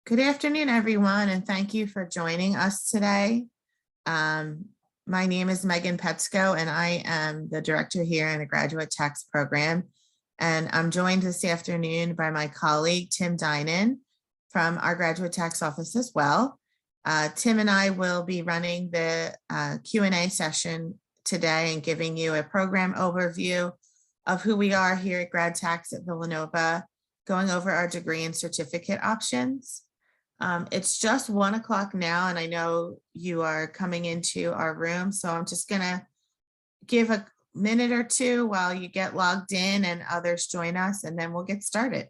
Good afternoon, everyone, and thank you for joining us today. My name is Megan Petsko, and I am the director here in the Graduate Tax Program. And I'm joined this afternoon by my colleague, Tim Dinan, from our Graduate Tax Office as well. Tim and I will be running the Q&A session today and giving you a program overview of who we are here at Grad Tax at Villanova, going over our degree and certificate options. It's just 1 o'clock now, and I know you are coming into our room, so I'm just gonna give a minute or two while you get logged in and others join us, and then we'll get started.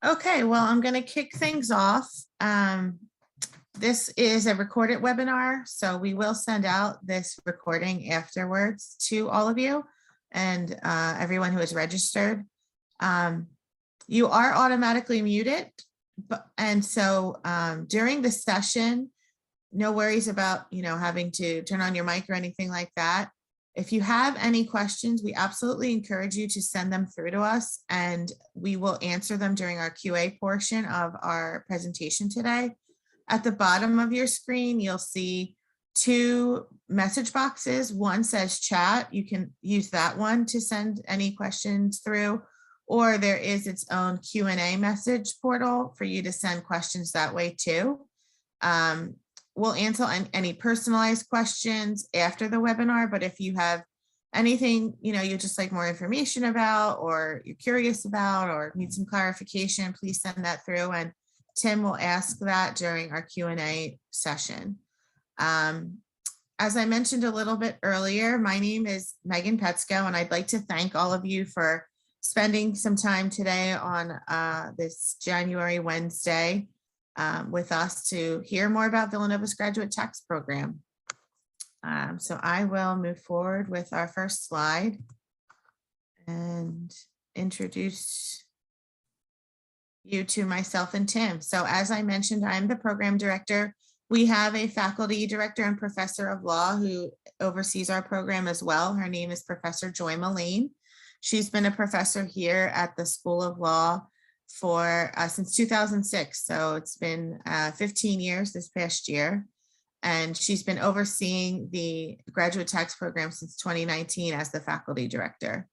Okay, well, I'm going to kick things off. This is a recorded webinar, so we will send out this recording afterwards to all of you and everyone who is registered. You are automatically muted, and so during the session, no worries about having to turn on your mic or anything like that. If you have any questions, we absolutely encourage you to send them through to us, and we will answer them during our QA portion of our presentation today. At the bottom of your screen, you'll see two message boxes. One says chat. You can use that one to send any questions through, or there is its own Q&A message portal for you to send questions that way too. We'll answer any personalized questions after the webinar, but if you have anything, you just like more information about, or you're curious about, or need some clarification, please send that through, and Tim will ask that during our Q&A session. As I mentioned a little bit earlier, my name is Megan Petsko, and I'd like to thank all of you for spending some time today on this January Wednesday with us to hear more about Villanova's Graduate Tax Program. So I will move forward with our first slide and introduce you to myself and Tim. So as I mentioned, I'm the program director. We have a faculty director and professor of law who oversees our program as well. Her name is Professor Joy Mullane. She's been a professor here at the School of Law for since 2006. So it's been 15 years this past year. And she's been overseeing the graduate tax program since 2019 as the faculty director.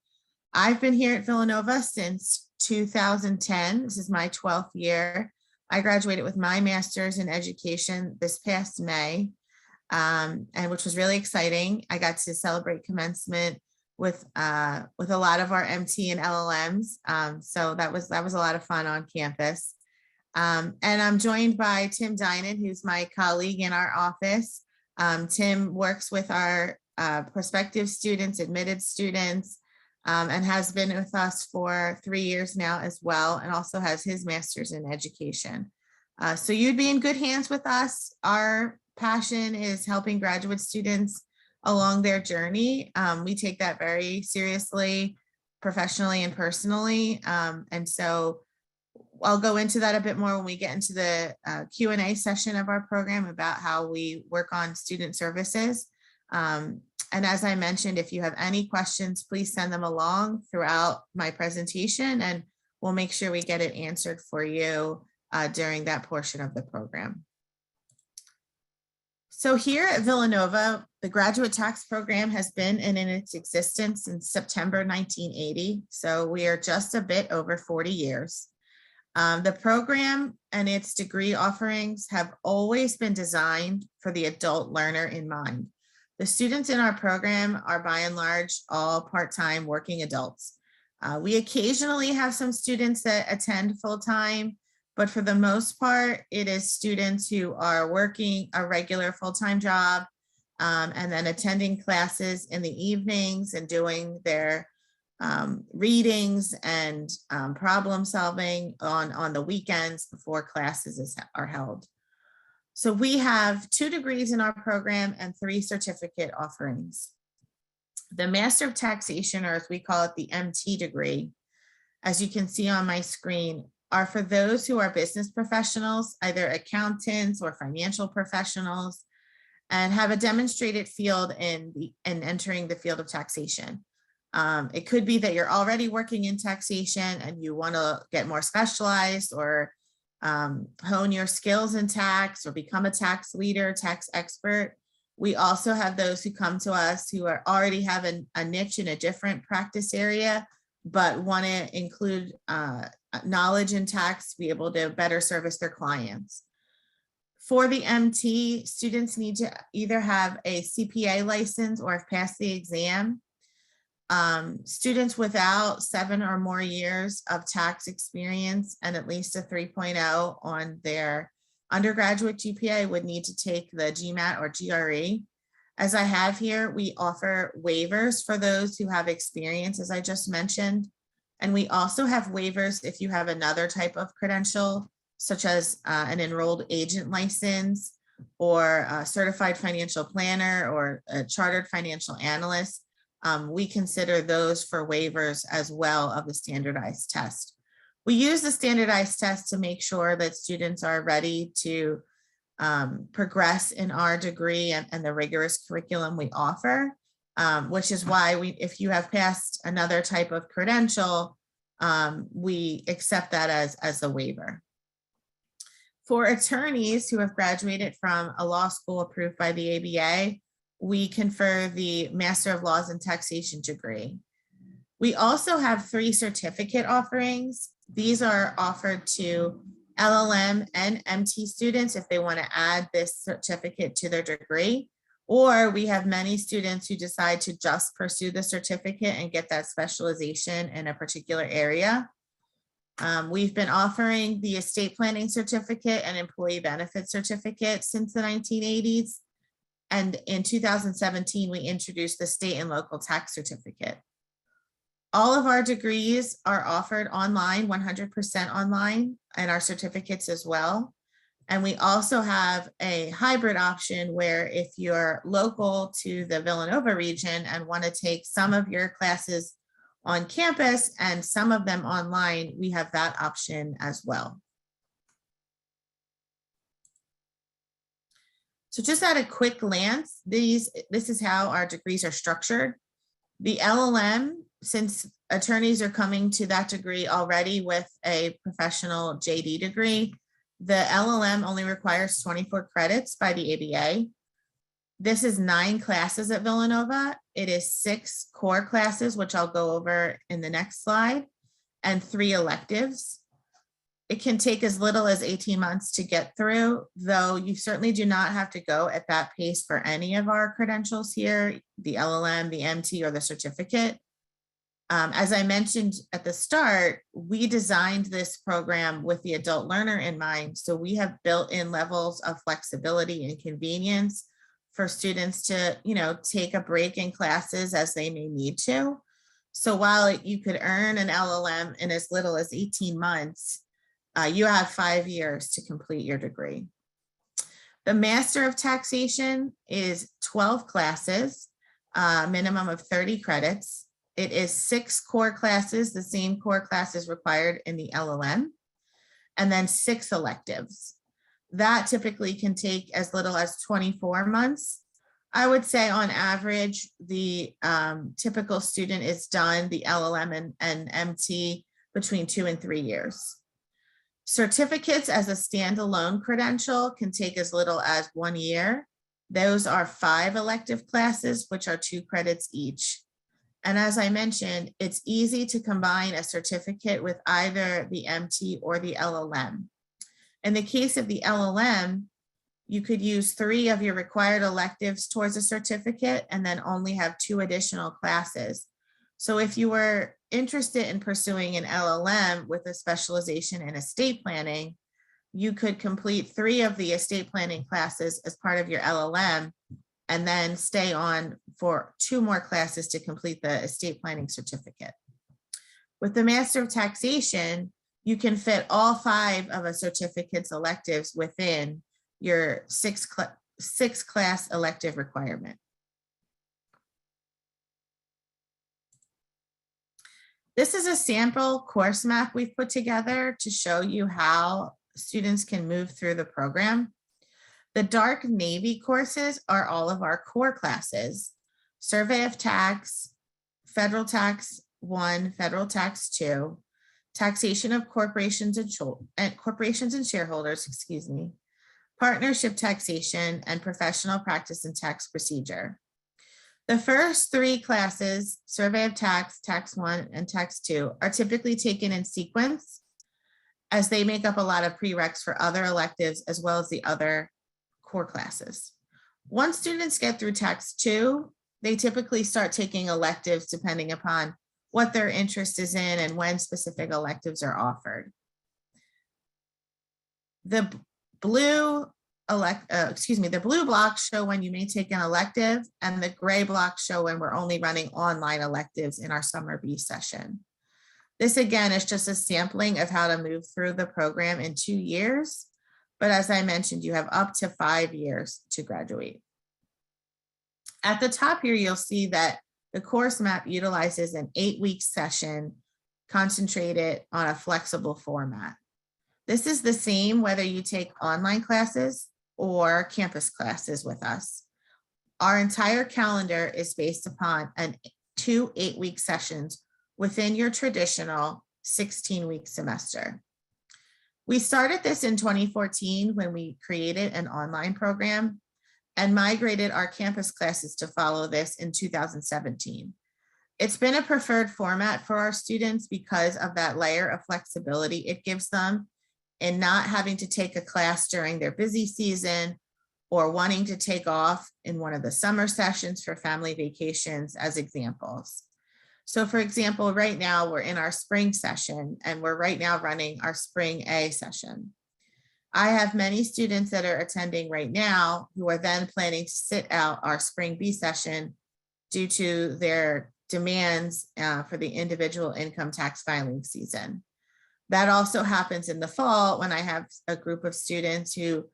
I've been here at Villanova since 2010. This is my 12th year. I graduated with my master's in education this past May, and which was really exciting. I got to celebrate commencement with a lot of our MT and LLMs. So that was a lot of fun on campus. And I'm joined by Tim Dinan, who's my colleague in our office. Tim works with our prospective students, admitted students, and has been with us for 3 years now as well, and also has his master's in education. So you'd be in good hands with us. Our passion is helping graduate students along their journey. We take that very seriously, professionally and personally. And so I'll go into that a bit more when we get into the Q&A session of our program about how we work on student services. And as I mentioned, if you have any questions, please send them along throughout my presentation, and we'll make sure we get it answered for you during that portion of the program. So here at Villanova, the graduate tax program has been in its existence since September 1980. So we are just a bit over 40 years. The program and its degree offerings have always been designed for the adult learner in mind. The students in our program are by and large all part-time working adults. We occasionally have some students that attend full-time, but for the most part, it is students who are working a regular full-time job and then attending classes in the evenings and doing their readings and problem solving on the weekends before classes are held. So we have 2 degrees in our program and 3 certificate offerings. The Master of Taxation, or as we call it, the MT degree, as you can see on my screen, are for those who are business professionals, either accountants or financial professionals, and have a demonstrated field in entering the field of taxation. It could be that you're already working in taxation and you want to get more specialized or hone your skills in tax or become a tax leader, tax expert. We also have those who come to us who already have a niche in a different practice area, but want to include knowledge in tax to be able to better service their clients. For the MT, students need to either have a CPA license or have passed the exam. Students without 7 or more years of tax experience and at least a 3.0 on their undergraduate GPA would need to take the GMAT or GRE. As I have here, we offer waivers for those who have experience, as I just mentioned. And we also have waivers if you have another type of credential, such as an enrolled agent license or a certified financial planner or a chartered financial analyst. We consider those for waivers as well of the standardized test. We use the standardized test to make sure that students are ready to progress in our degree and the rigorous curriculum we offer, which is why if you have passed another type of credential, we accept that as a waiver. For attorneys who have graduated from a law school approved by the ABA, we confer the Master of Laws and Taxation degree. We also have 3 certificate offerings. These are offered to LLM and MT students if they want to add this certificate to their degree, or we have many students who decide to just pursue the certificate and get that specialization in a particular area. We've been offering the estate planning certificate and employee benefit certificate since the 1980s. And in 2017, we introduced the state and local tax certificate. All of our degrees are offered online, 100% online, and our certificates as well. And we also have a hybrid option where if you're local to the Villanova region and want to take some of your classes on campus and some of them online, we have that option as well. So just at a quick glance, this is how our degrees are structured. The LLM, since attorneys are coming to that degree already with a professional JD degree, the LLM only requires 24 credits by the ABA. This is 9 classes at Villanova. It is 6 core classes, which I'll go over in the next slide, and 3 electives. It can take as little as 18 months to get through, though you certainly do not have to go at that pace for any of our credentials here, the LLM, the MT, or the certificate. As I mentioned at the start, we designed this program with the adult learner in mind. So we have built in levels of flexibility and convenience for students to, take a break in classes as they may need to. So while you could earn an LLM in as little as 18 months, you have 5 years to complete your degree. The Master of Taxation is 12 classes, minimum of 30 credits. It is 6 core classes, the same core classes required in the LLM, and then 6 electives. That typically can take as little as 24 months. I would say on average, the typical student is done the LLM and MT between 2 and 3 years. Certificates as a standalone credential can take as little as 1 year. Those are 5 elective classes, which are 2 credits each. And as I mentioned, it's easy to combine a certificate with either the MT or the LLM. In the case of the LLM, You could use 3 of your required electives towards a certificate and then only have 2 additional classes. So if you were interested in pursuing an LLM with a specialization in estate planning, you could complete 3 of the estate planning classes as part of your LLM and then stay on for 2 more classes to complete the estate planning certificate. With the Master of Taxation, you can fit all 5 of a certificate's electives within your 6 class elective requirement. This is a sample course map we've put together to show you how students can move through the program. The dark navy courses are all of our core classes: Survey of Tax, Federal Tax 1, Federal Tax 2, Taxation of Corporations and Shareholders, Partnership Taxation, and Professional Practice and Tax Procedure. The first 3 classes, Survey of Tax, Tax 1, and Tax 2, are typically taken in sequence as they make up a lot of prereqs for other electives as well as the other core classes. Once students get through Tax 2, they typically start taking electives depending upon what their interest is in and when specific electives are offered. The blue blocks show when you may take an elective, and the gray blocks show when we're only running online electives in our summer B session. This again is just a sampling of how to move through the program in 2 years. But as I mentioned, you have up to 5 years to graduate. At the top here, you'll see that the course map utilizes an 8-week session concentrated on a flexible format. This is the same whether you take online classes or campus classes with us. Our entire calendar is based upon 2 8-week sessions within your traditional 16-week semester. We started this in 2014 when we created an online program and migrated our campus classes to follow this in 2017. It's been a preferred format for our students because of that layer of flexibility it gives them in not having to take a class during their busy season or wanting to take off in one of the summer sessions for family vacations as examples. So for example, right now we're in our spring session and we're right now running our spring A session. I have many students that are attending right now who are then planning to sit out our spring B session due to their demands for the individual income tax filing season. That also happens in the fall when I have a group of students who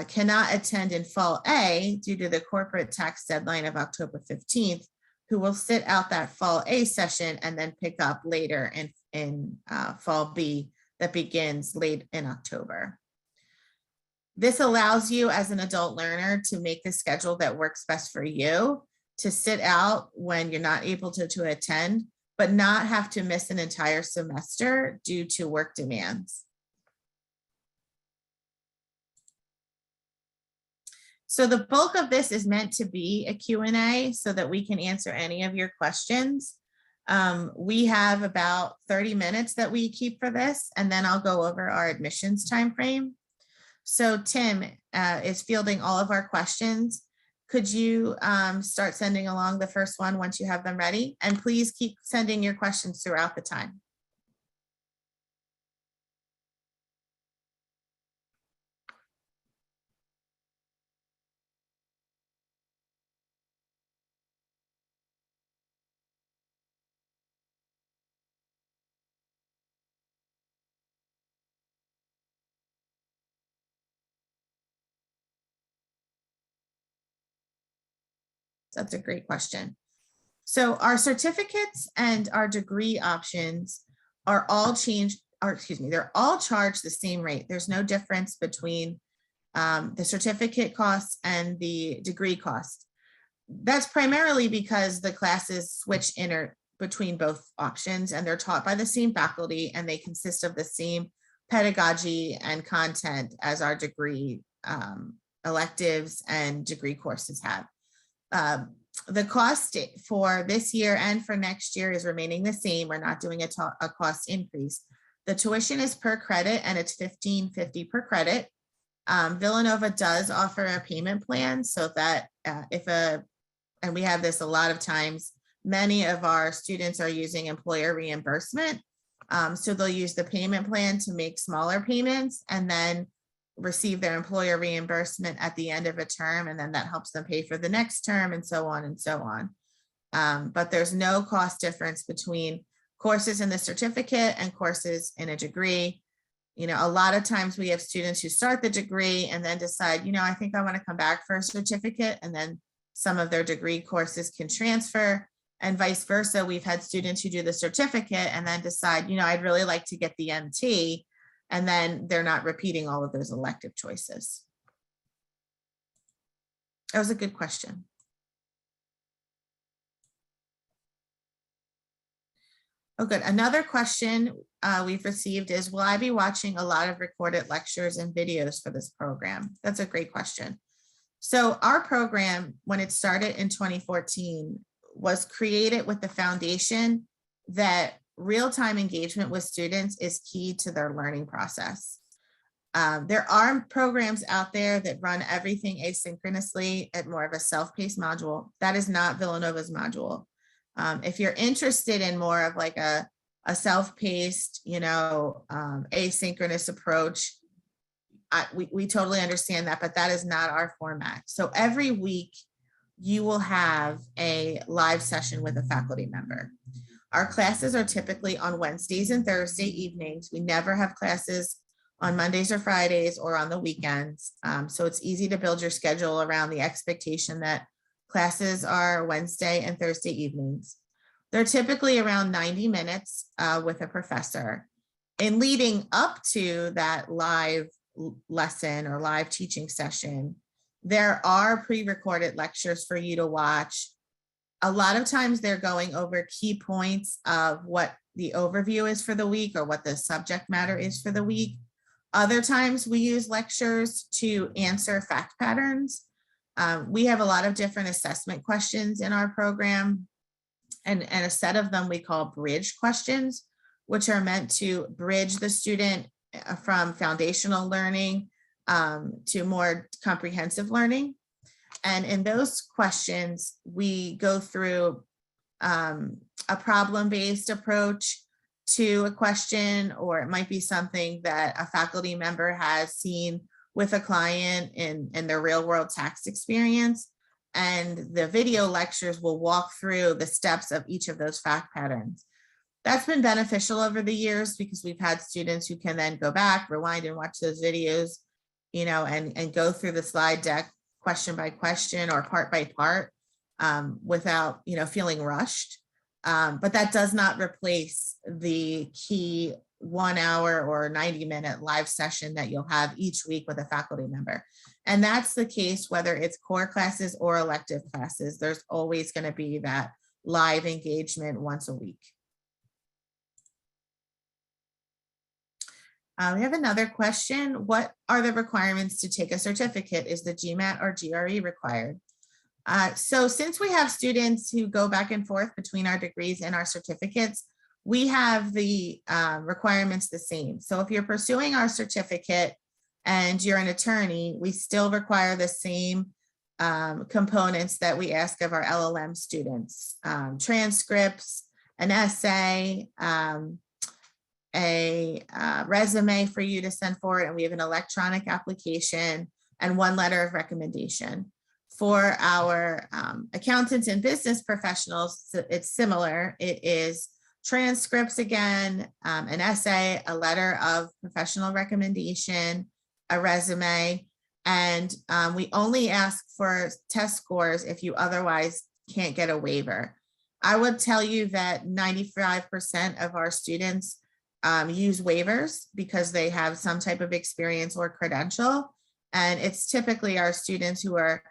cannot attend in fall A due to the corporate tax deadline of October 15th, who will sit out that fall A session and then pick up later in fall B that begins late in October. This allows you as an adult learner to make the schedule that works best for you, to sit out when you're not able to attend, but not have to miss an entire semester due to work demands. So the bulk of this is meant to be a Q&A so that we can answer any of your questions. We have about 30 minutes that we keep for this, and then I'll go over our admissions timeframe. So Tim is fielding all of our questions. Could you start sending along the first one once you have them ready? And please keep sending your questions throughout the time. That's a great question. So our certificates and our degree options are all they're all charged the same rate. There's no difference between the certificate costs and the degree cost. That's primarily because the classes switch between both options and they're taught by the same faculty and they consist of the same pedagogy and content as our degree electives and degree courses have. The cost for this year and for next year is remaining the same. We're not doing a cost increase. The tuition is per credit and it's $15.50 per credit. Villanova does offer a payment plan so that and we have this a lot of times, many of our students are using employer reimbursement. So they'll use the payment plan to make smaller payments and then receive their employer reimbursement at the end of a term. And then that helps them pay for the next term and so on and so on. But there's no cost difference between courses in the certificate and courses in a degree. You know, a lot of times we have students who start the degree and then decide, you know, I think I want to come back for a certificate, and then some of their degree courses can transfer, and vice versa. We've had students who do the certificate and then decide, you know, I'd really like to get the MT, and then they're not repeating all of those elective choices. That was a good question. Oh, good. Another question we've received is, will I be watching a lot of recorded lectures and videos for this program? That's a great question. So our program, when it started in 2014, was created with the foundation that real-time engagement with students is key to their learning process. There are programs out there that run everything asynchronously at more of a self-paced module. That is not Villanova's module. If you're interested in more of like a self-paced, you know, asynchronous approach, we totally understand that, but that is not our format. So every week you will have a live session with a faculty member. Our classes are typically on Wednesdays and Thursday evenings. We never have classes on Mondays or Fridays or on the weekends. So it's easy to build your schedule around the expectation that classes are Wednesday and Thursday evenings. They're typically around 90 minutes with a professor. In leading up to that live lesson or live teaching session, there are pre-recorded lectures for you to watch. A lot of times they're going over key points of what the overview is for the week or what the subject matter is for the week. Other times we use lectures to answer fact patterns. We have a lot of different assessment questions in our program, and a set of them we call bridge questions, which are meant to bridge the student from foundational learning to more comprehensive learning. And in those questions, we go through a problem-based approach to a question, or it might be something that a faculty member has seen with a client in their real world tax experience. And the video lectures will walk through the steps of each of those fact patterns. That's been beneficial over the years because we've had students who can then go back, rewind and watch those videos, you know, and go through the slide deck question by question or part by part without, you know, feeling rushed. But that does not replace the key 1 hour or 90-minute live session that you'll have each week with a faculty member. And that's the case whether it's core classes or elective classes. There's always going to be that live engagement once a week. We have another question. What are the requirements to take a certificate? Is the GMAT or GRE required? So since we have students who go back and forth between our degrees and our certificates, we have the requirements the same. So if you're pursuing our certificate and you're an attorney, we still require the same components that we ask of our LLM students: transcripts, an essay, a resume for you to send forward, and we have an electronic application and 1 letter of recommendation. For our accountants and business professionals, it's similar. It is transcripts again, an essay, a letter of professional recommendation, a resume, and we only ask for test scores if you otherwise can't get a waiver. I would tell you that 95% of our students use waivers because they have some type of experience or credential. And it's typically our students who are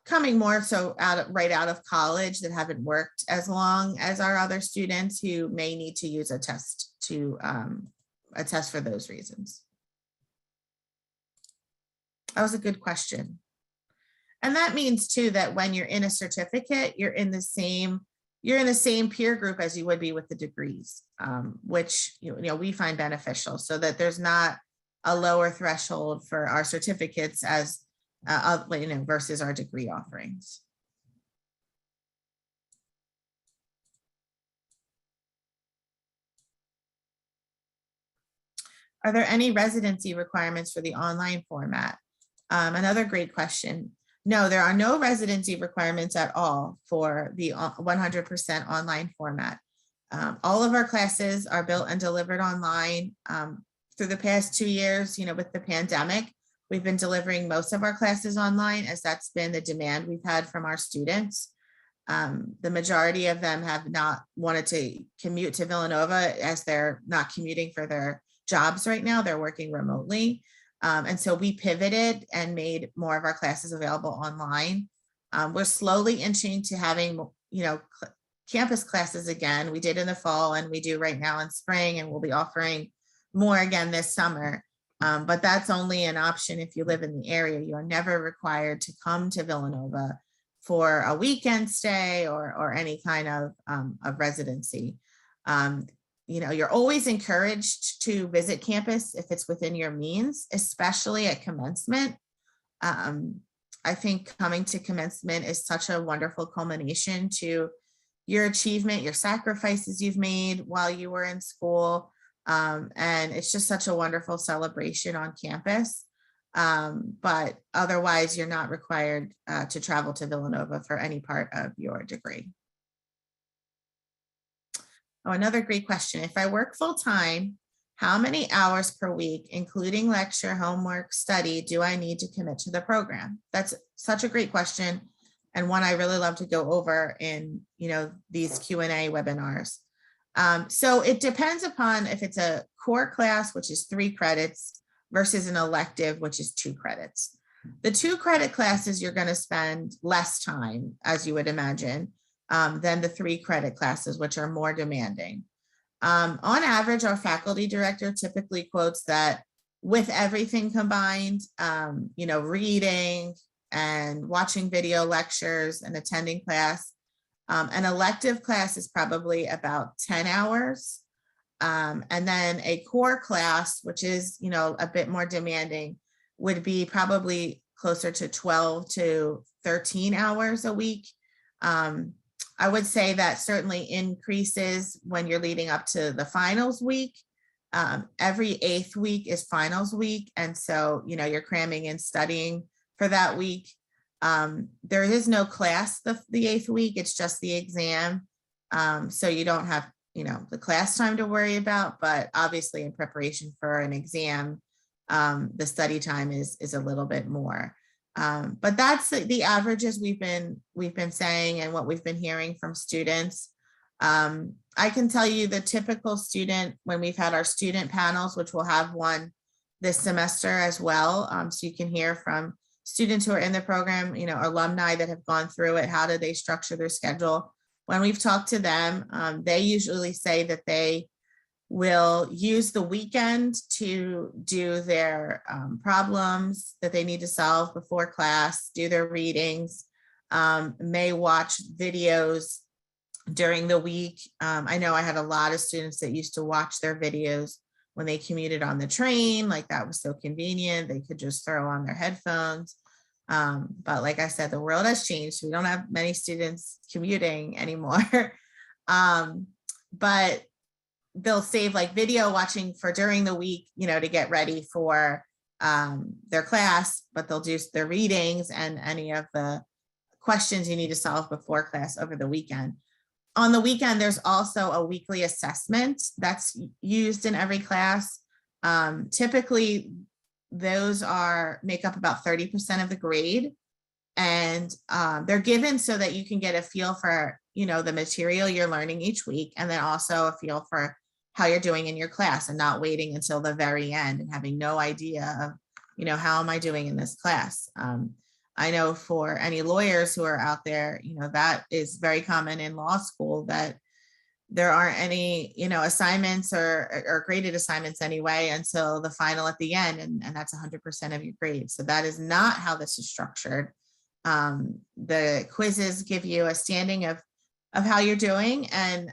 coming more so right out of college that haven't worked as long as our other students who may need to use a test for those reasons. That was a good question. And that means too that when you're in a certificate, you're in the same peer group as you would be with the degrees, which we find beneficial, so that there's not a lower threshold for our certificates as, versus our degree offerings. Are there any residency requirements for the online format? Another great question. No, there are no residency requirements at all for the 100% online format. All of our classes are built and delivered online. Through the past 2 years, with the pandemic, we've been delivering most of our classes online, as that's been the demand we've had from our students. The majority of them have not wanted to commute to Villanova, as they're not commuting for their jobs right now. They're working remotely. And so we pivoted and made more of our classes available online. We're slowly inching to having, campus classes again. We did in the fall, and we do right now in spring, and we'll be offering more again this summer. But that's only an option if you live in the area. You are never required to come to Villanova for a weekend stay or any kind of residency. You're always encouraged to visit campus if it's within your means, especially at commencement. I think coming to commencement is such a wonderful culmination to your achievement, your sacrifices you've made while you were in school. And it's just such a wonderful celebration on campus. But otherwise, you're not required to travel to Villanova for any part of your degree. Oh, another great question. If I work full-time, how many hours per week, including lecture, homework, study, do I need to commit to the program? That's such a great question, and one I really love to go over in these Q&A webinars. So it depends upon if it's a core class, which is 3 credits, versus an elective, which is 2 credits. The 2 credit classes, you're going to spend less time, as you would imagine, than the 3 credit classes, which are more demanding. On average, our faculty director typically quotes that with everything combined, reading and watching video lectures and attending class, an elective class is probably about 10 hours. And then a core class, which is, a bit more demanding, would be probably closer to 12 to 13 hours a week. I would say that certainly increases when you're leading up to the finals week. Every 8th week is finals week. And so, you're cramming and studying for that week. There is no class the 8th week, it's just the exam. So you don't have, the class time to worry about, but obviously in preparation for an exam, the study time is a little bit more. But that's the averages we've been saying and what we've been hearing from students. I can tell you the typical student, when we've had our student panels, which we'll have one this semester as well. So you can hear from students who are in the program, alumni that have gone through it. How do they structure their schedule? When we've talked to them, they usually say that they will use the weekend to do their problems that they need to solve before class, do their readings, may watch videos during the week. I know I had a lot of students that used to watch their videos when they commuted on the train, like that was so convenient. They could just throw on their headphones. But like I said, the world has changed. We don't have many students commuting anymore. But they'll save like video watching for during the week, to get ready for their class, but they'll do their readings and any of the questions you need to solve before class over the weekend. On the weekend, there's also a weekly assessment that's used in every class. Typically, those make up about 30% of the grade, and they're given so that you can get a feel for, the material you're learning each week, and then also a feel for how you're doing in your class, and not waiting until the very end and having no idea of, how am I doing in this class? I know for any lawyers who are out there, that is very common in law school, that there aren't any, assignments or graded assignments anyway until the final at the end, and that's 100% of your grade. So that is not how this is structured. The quizzes give you a standing of how you're doing, and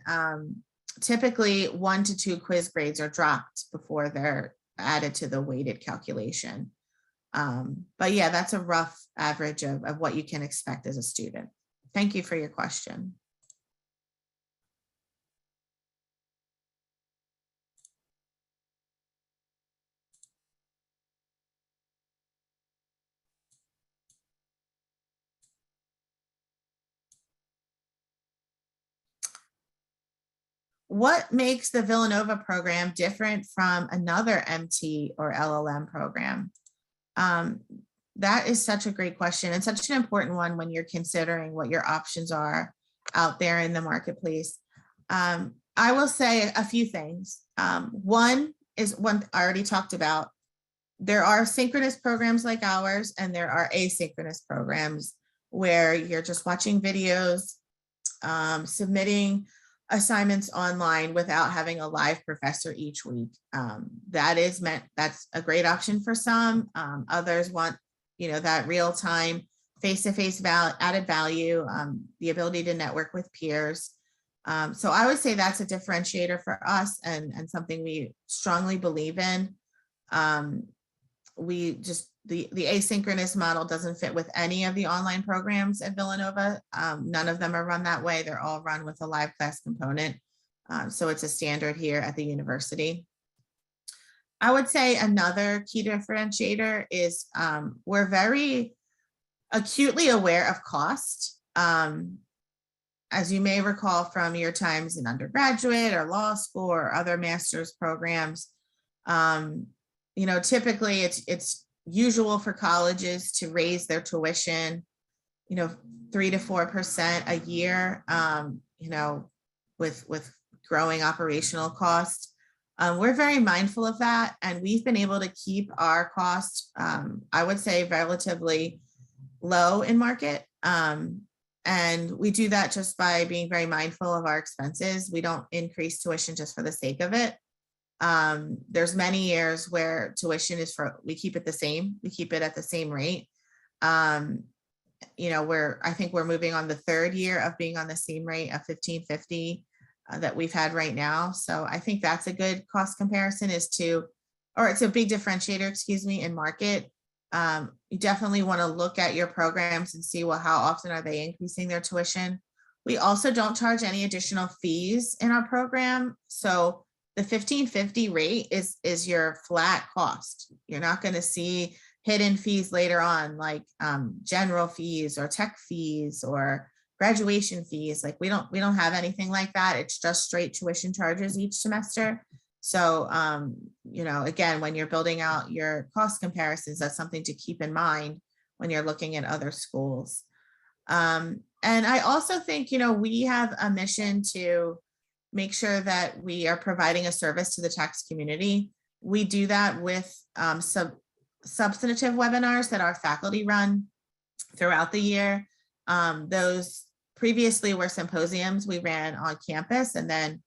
typically 1 to 2 quiz grades are dropped before they're added to the weighted calculation. But yeah, that's a rough average of what you can expect as a student. Thank you for your question. What makes the Villanova program different from another MT or LLM program? That is such a great question and such an important one when you're considering what your options are out there in the marketplace. I will say a few things. One is one I already talked about. There are synchronous programs like ours, and there are asynchronous programs where you're just watching videos, submitting assignments online without having a live professor each week. That's a great option for some. Others want, that real-time face-to-face added value, the ability to network with peers. So I would say that's a differentiator for us and something we strongly believe in. The asynchronous model doesn't fit with any of the online programs at Villanova. None of them are run that way. They're all run with a live class component. So it's a standard here at the university. I would say another key differentiator is we're very acutely aware of cost. As you may recall from your times in undergraduate or law school or other master's programs, typically it's usual for colleges to raise their tuition, 3 to 4% a year, with growing operational costs. We're very mindful of that, and we've been able to keep our costs, I would say, relatively low in market. And we do that just by being very mindful of our expenses. We don't increase tuition just for the sake of it. There's many years where tuition we keep it the same. We keep it at the same rate. I think we're moving on the third year of being on the same rate of $15.50 that we've had right now. So I think that's a good cost comparison it's a big differentiator, in market. You definitely want to look at your programs and see, how often are they increasing their tuition? We also don't charge any additional fees in our program. So the $15.50 rate is your flat cost. You're not going to see hidden fees later on, like general fees or tech fees or graduation fees. Like we don't have anything like that. It's just straight tuition charges each semester. So, again, when you're building out your cost comparisons, that's something to keep in mind when you're looking at other schools. And I also think, we have a mission to make sure that we are providing a service to the tax community. We do that with substantive webinars that our faculty run throughout the year. Those previously were symposiums we ran on campus, and then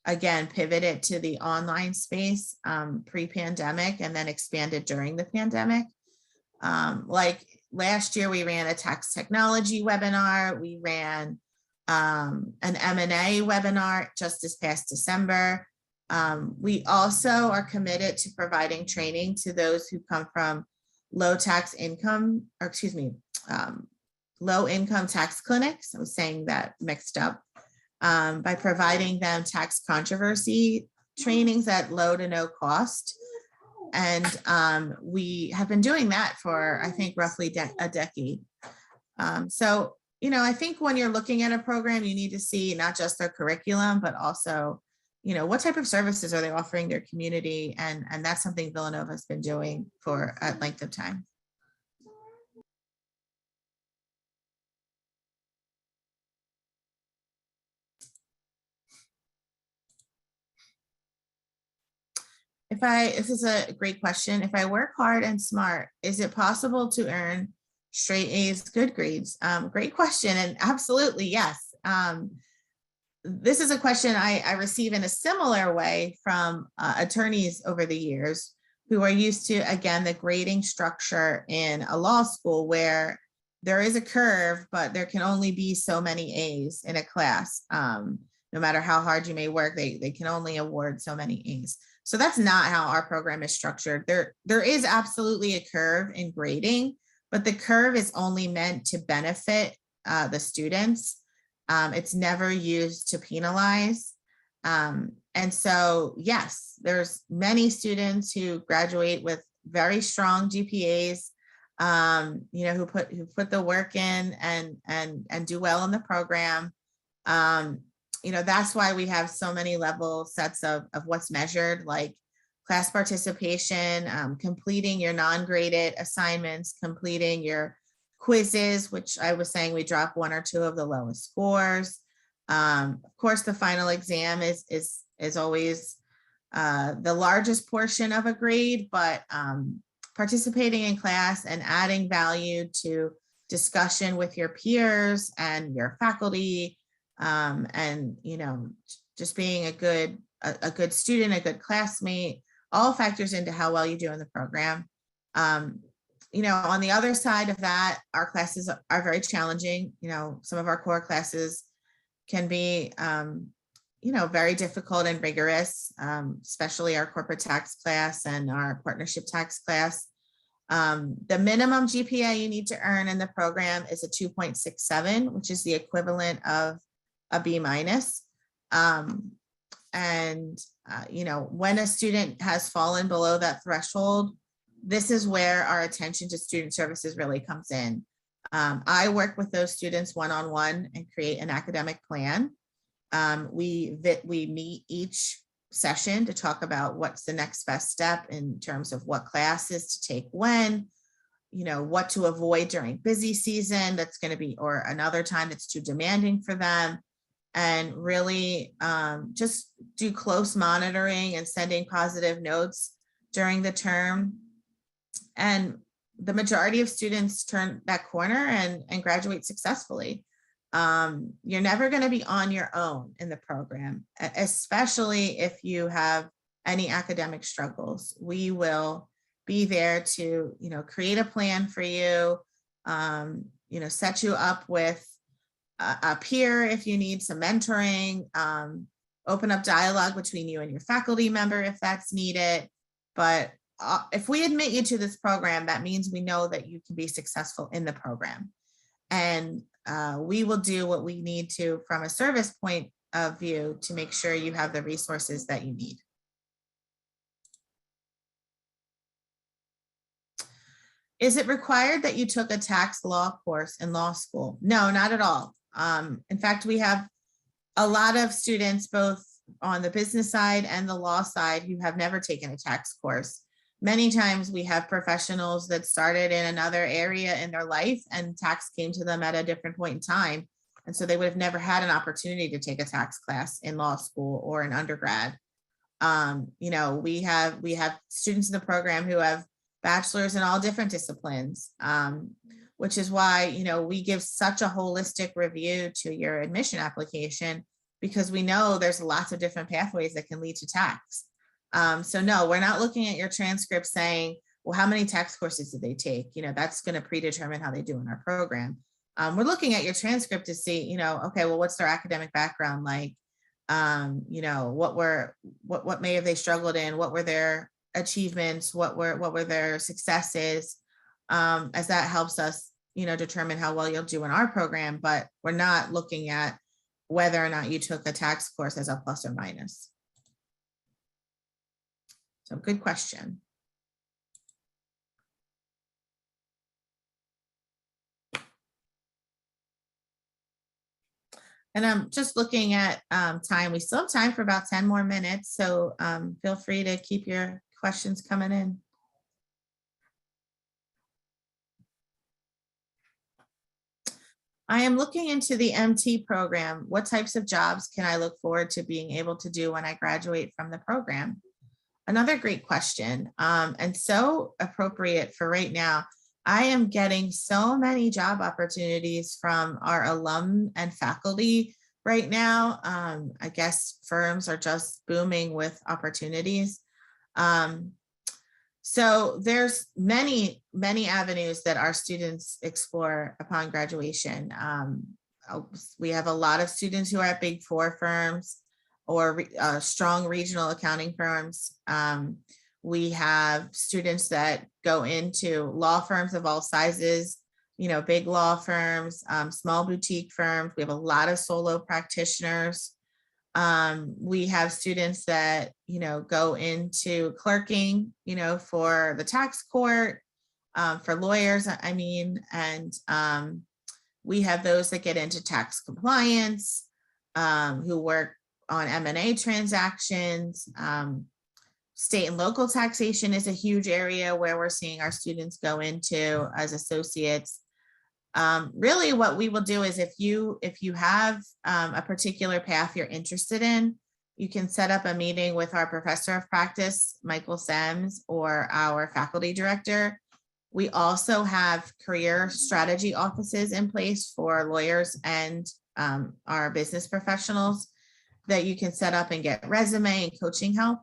again pivoted to the online space pre-pandemic, and then expanded during the pandemic. Like last year, we ran a tax technology webinar. We ran an M&A webinar just this past December. We also are committed to providing training to those who come from low income tax clinics. I was saying that mixed up. By providing them tax controversy trainings at low to no cost. And we have been doing that for, I think, roughly a decade. So, I think when you're looking at a program, you need to see not just their curriculum, but also, what type of services are they offering their community? And that's something Villanova has been doing for a length of time. This is a great question. If I work hard and smart, is it possible to earn straight A's, good grades? Great question. And absolutely, yes. This is a question I receive in a similar way from attorneys over the years who are used to, again, the grading structure in a law school where there is a curve, but there can only be so many A's in a class. No matter how hard you may work, they can only award so many A's. So that's not how our program is structured. There is absolutely a curve in grading, but the curve is only meant to benefit the students. It's never used to penalize. And so, yes, there's many students who graduate with very strong GPAs, who put the work in and do well in the program. That's why we have so many level sets of what's measured, like class participation, completing your non-graded assignments, completing your quizzes, which I was saying we drop 1 or 2 of the lowest scores. Of course, the final exam is always the largest portion of a grade, but participating in class and adding value to discussion with your peers and your faculty, and just being a good student, a good classmate, all factors into how well you do in the program. On the other side of that, our classes are very challenging. Some of our core classes can be very difficult and rigorous, especially our corporate tax class and our partnership tax class. The minimum GPA you need to earn in the program is a 2.67, which is the equivalent of a B-. When a student has fallen below that threshold, this is where our attention to student services really comes in. I work with those students one-on-one and create an academic plan. We meet each session to talk about what's the next best step in terms of what classes to take when, what to avoid during busy season that's going to be, or another time that's too demanding for them, and really just do close monitoring and sending positive notes during the term. And the majority of students turn that corner and graduate successfully. You're never going to be on your own in the program, especially if you have any academic struggles. We will be there to, create a plan for you, set you up with a peer if you need some mentoring, open up dialogue between you and your faculty member if that's needed. But if we admit you to this program, that means we know that you can be successful in the program. And we will do what we need to from a service point of view to make sure you have the resources that you need. Is it required that you took a tax law course in law school? No, not at all. In fact, we have a lot of students both on the business side and the law side who have never taken a tax course. Many times we have professionals that started in another area in their life and tax came to them at a different point in time. And so they would have never had an opportunity to take a tax class in law school or in undergrad. We have students in the program who have bachelors in all different disciplines, which is why, we give such a holistic review to your admission application, because we know there's lots of different pathways that can lead to tax. So no, we're not looking at your transcript saying, well, how many tax courses did they take? That's going to predetermine how they do in our program. We're looking at your transcript to see, okay, well, what's their academic background like? What may have they struggled in? What were their achievements? What were their successes? As that helps us, determine how well you'll do in our program, but we're not looking at whether or not you took a tax course as a plus or minus. So good question. And I'm just looking at time. We still have time for about 10 more minutes. So feel free to keep your questions coming in. I am looking into the MT program. What types of jobs can I look forward to being able to do when I graduate from the program? Another great question, and so appropriate for right now. I am getting so many job opportunities from our alum and faculty right now. I guess firms are just booming with opportunities. So there's many avenues that our students explore upon graduation. We have a lot of students who are at Big Four firms. or strong regional accounting firms. We have students that go into law firms of all sizes, big law firms, small boutique firms. We have a lot of solo practitioners. We have students that, go into clerking, for the tax court, for lawyers, and we have those that get into tax compliance, who work on M&A transactions. State and local taxation is a huge area where we're seeing our students go into as associates. Really what we will do is if you have a particular path you're interested in, you can set up a meeting with our professor of practice, Michael Sams, or our faculty director. We also have career strategy offices in place for lawyers and our business professionals that you can set up and get resume and coaching help.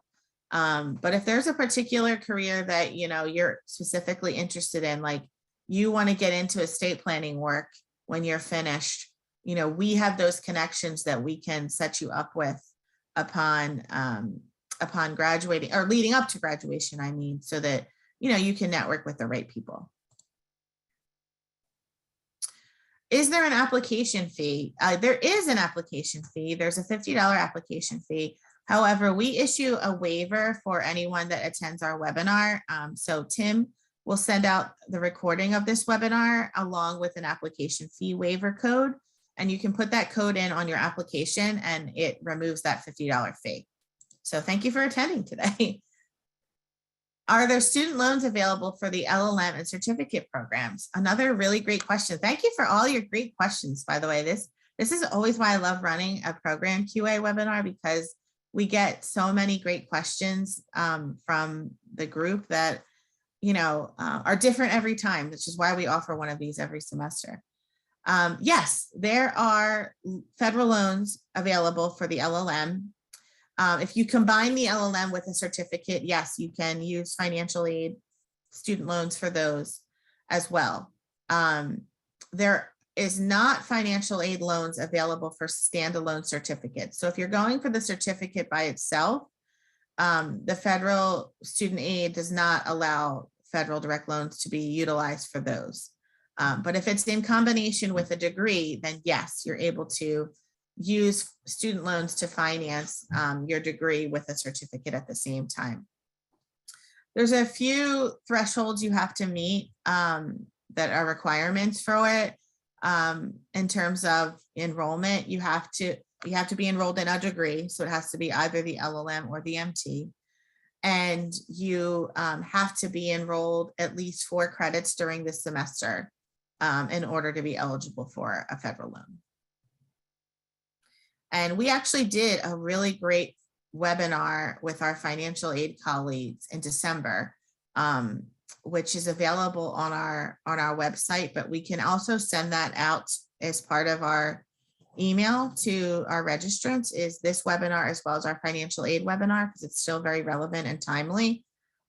But if there's a particular career that, you're specifically interested in, like you want to get into estate planning work when you're finished, we have those connections that we can set you up with upon graduating or leading up to graduation, so that, you can network with the right people. Is there an application fee? There is an application fee. There's a $50 application fee. However, we issue a waiver for anyone that attends our webinar. So Tim will send out the recording of this webinar along with an application fee waiver code. And you can put that code in on your application and it removes that $50 fee. So thank you for attending today. Are there student loans available for the LLM and certificate programs? Another really great question. Thank you for all your great questions, by the way. This is always why I love running a program QA webinar, because we get so many great questions from the group that, are different every time, which is why we offer one of these every semester. Yes, there are federal loans available for the LLM. If you combine the LLM with a certificate, yes, you can use financial aid student loans for those as well. There is not financial aid loans available for standalone certificates. So if you're going for the certificate by itself, the federal student aid does not allow federal direct loans to be utilized for those. But if it's in combination with a degree, then yes, you're able to use student loans to finance your degree with a certificate at the same time. There's a few thresholds you have to meet that are requirements for it. In terms of enrollment, you have to be enrolled in a degree. So it has to be either the LLM or the MT. And you have to be enrolled at least 4 credits during the semester in order to be eligible for a federal loan. And we actually did a really great webinar with our financial aid colleagues in December, which is available on our website, but we can also send that out as part of our email to our registrants, is this webinar as well as our financial aid webinar, because it's still very relevant and timely.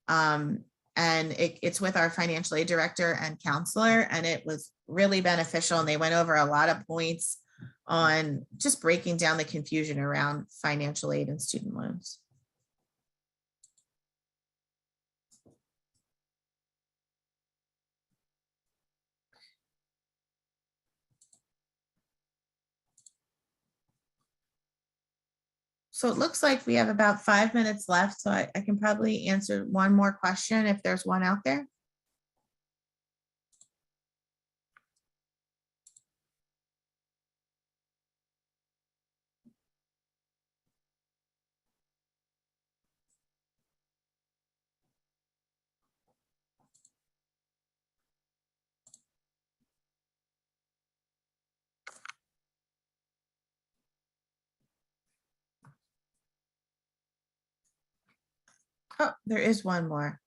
And it's with our financial aid director and counselor, and it was really beneficial. And they went over a lot of points on just breaking down the confusion around financial aid and student loans. So it looks like we have about 5 minutes left, so I can probably answer one more question if there's one out there. Oh, there is one more.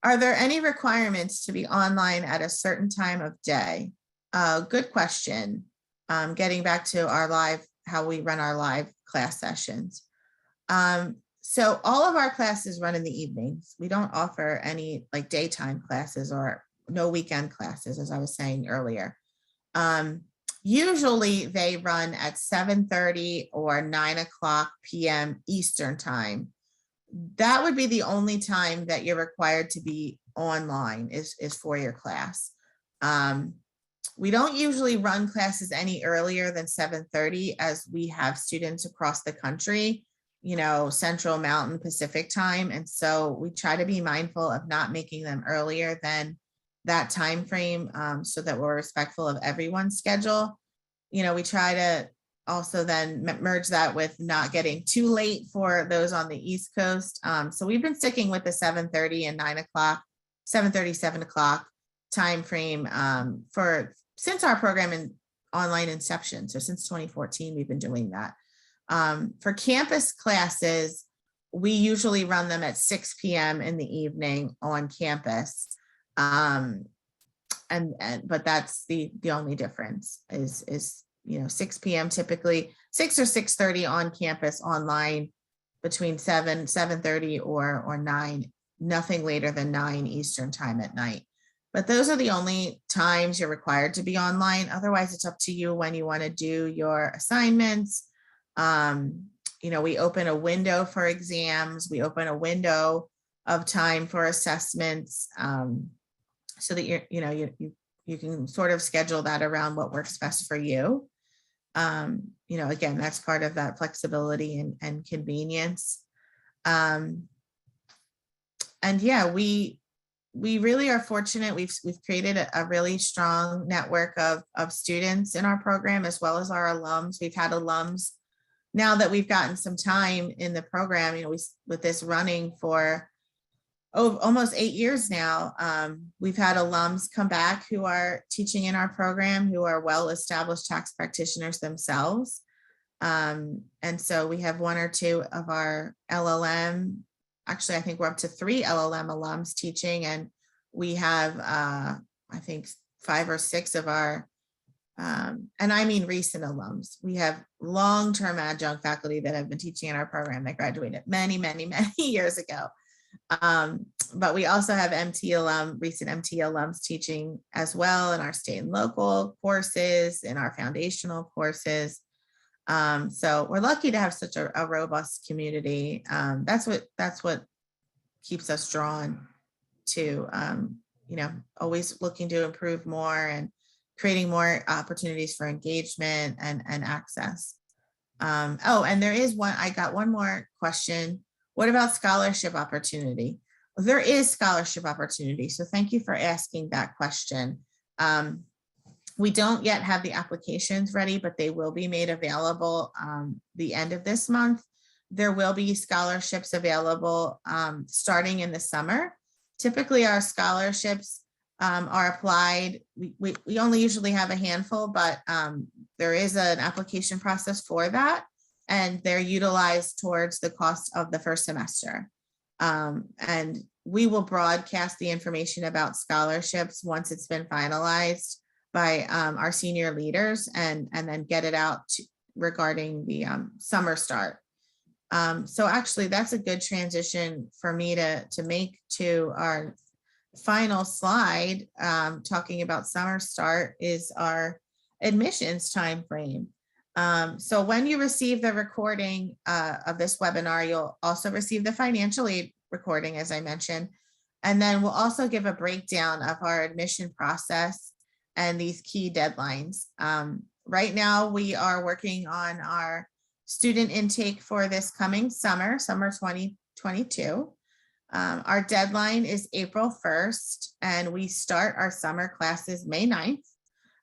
Are there any requirements to be online at a certain time of day? Good question. Getting back to our live, how we run our live class sessions. So all of our classes run in the evenings. We don't offer any like daytime classes or no weekend classes, as I was saying earlier. Usually they run at 7:30 or 9 o'clock p.m. Eastern time. That would be the only time that you're required to be online is for your class. We don't usually run classes any earlier than 7:30 as we have students across the country, Central, Mountain, Pacific time. And so we try to be mindful of not making them earlier than that time frame, so that we're respectful of everyone's schedule. We try to also then merge that with not getting too late for those on the East Coast. So we've been sticking with the 7:30 and 9 o'clock, 7:30, 7 o'clock time frame since our program in online inception. So since 2014, we've been doing that. For campus classes, we usually run them at 6 p.m. in the evening on campus. But that's the only difference is 6 p.m. typically, 6 or 6:30 on campus, online between 7:30 or 9, nothing later than 9 Eastern time at night. But those are the only times you're required to be online. Otherwise, it's up to you when you want to do your assignments. We open a window for exams. We open a window of time for assessments, so that you can sort of schedule that around what works best for you. Again, that's part of that flexibility and convenience. And yeah, we really are fortunate. We've created a really strong network of students in our program, as well as our alums. We've had alums now that we've gotten some time in the program, with this running for almost 8 years now. We've had alums come back who are teaching in our program, who are well-established tax practitioners themselves. And so we have 1 or 2 of our LLM, actually, I think we're up to 3 LLM alums teaching, and we have, I think, 5 or 6 of our, and I mean recent alums. We have long-term adjunct faculty that have been teaching in our program that graduated many, many, many years ago. But we also have recent MT alums teaching as well in our state and local courses, in our foundational courses. So we're lucky to have such a robust community. That's what keeps us drawn to, always looking to improve more and creating more opportunities for engagement and access. And there is I got one more question. What about scholarship opportunity? Well, there is scholarship opportunity. So thank you for asking that question. We don't yet have the applications ready, but they will be made available the end of this month. There will be scholarships available starting in the summer. Typically, our scholarships are applied. We only usually have a handful, but there is an application process for that, and they're utilized towards the cost of the first semester. And we will broadcast the information about scholarships once it's been finalized by our senior leaders, and then get it out regarding the summer start. So actually, that's a good transition for me to make to our final slide, talking about summer start, is our admissions time frame. So when you receive the recording of this webinar, you'll also receive the financial aid recording, as I mentioned, and then we'll also give a breakdown of our admission process and these key deadlines. Right now, we are working on our student intake for this coming summer 2022. Our deadline is April 1st, and we start our summer classes May 9th.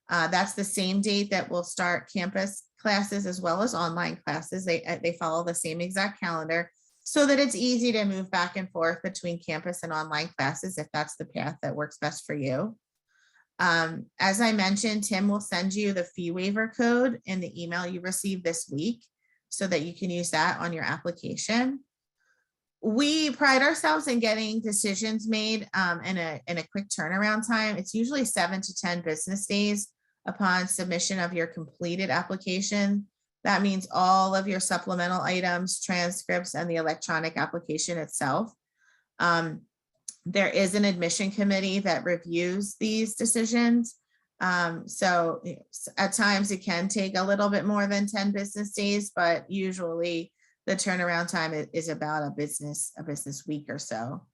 That's the same date that we'll start campus classes as well as online classes. They follow the same exact calendar, so that it's easy to move back and forth between campus and online classes if that's the path that works best for you. As I mentioned, Tim will send you the fee waiver code in the email you received this week, so that you can use that on your application. We pride ourselves in getting decisions made in a quick turnaround time. It's usually 7 to 10 business days upon submission of your completed application. That means all of your supplemental items, transcripts, and the electronic application itself. There is an admission committee that reviews these decisions. So at times it can take a little bit more than 10 business days, but usually the turnaround time is about a business week or so.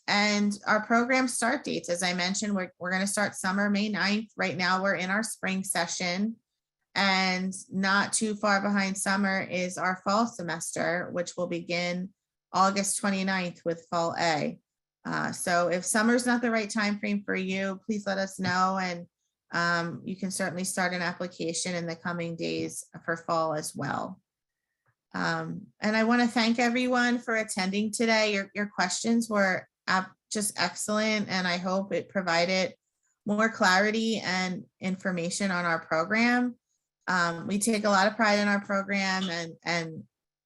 And our program start dates, as I mentioned, we're going to start summer May 9th. Right now we're in our spring session, and not too far behind summer is our fall semester, which will begin August 29th with fall A. So if summer's not the right time frame for you, please let us know, and you can certainly start an application in the coming days for fall as well. And I want to thank everyone for attending today. Your questions were just excellent, and I hope it provided more clarity and information on our program. We take a lot of pride in our program, and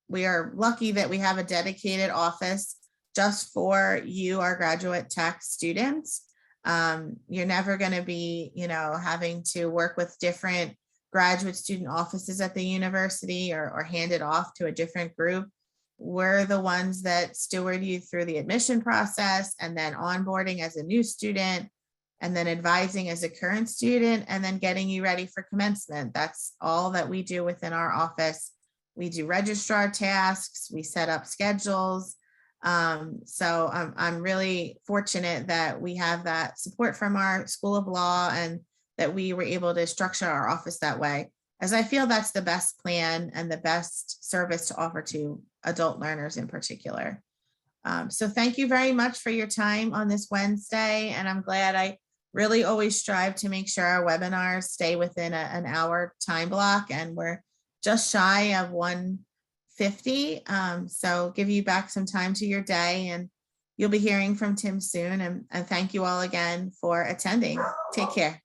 we are lucky that we have a dedicated office just for you, our graduate tech students. You're never going to be, having to work with different graduate student offices at the university or hand it off to a different group. We're the ones that steward you through the admission process, and then onboarding as a new student, and then advising as a current student, and then getting you ready for commencement. That's all that we do within our office. We do registrar tasks, we set up schedules. So I'm really fortunate that we have that support from our School of Law, and that we were able to structure our office that way, as I feel that's the best plan and the best service to offer to adult learners in particular. So thank you very much for your time on this Wednesday, and I'm glad. I really always strive to make sure our webinars stay within an hour time block, and we're just shy of 1:50. So give you back some time to your day, and you'll be hearing from Tim soon. And thank you all again for attending. Take care.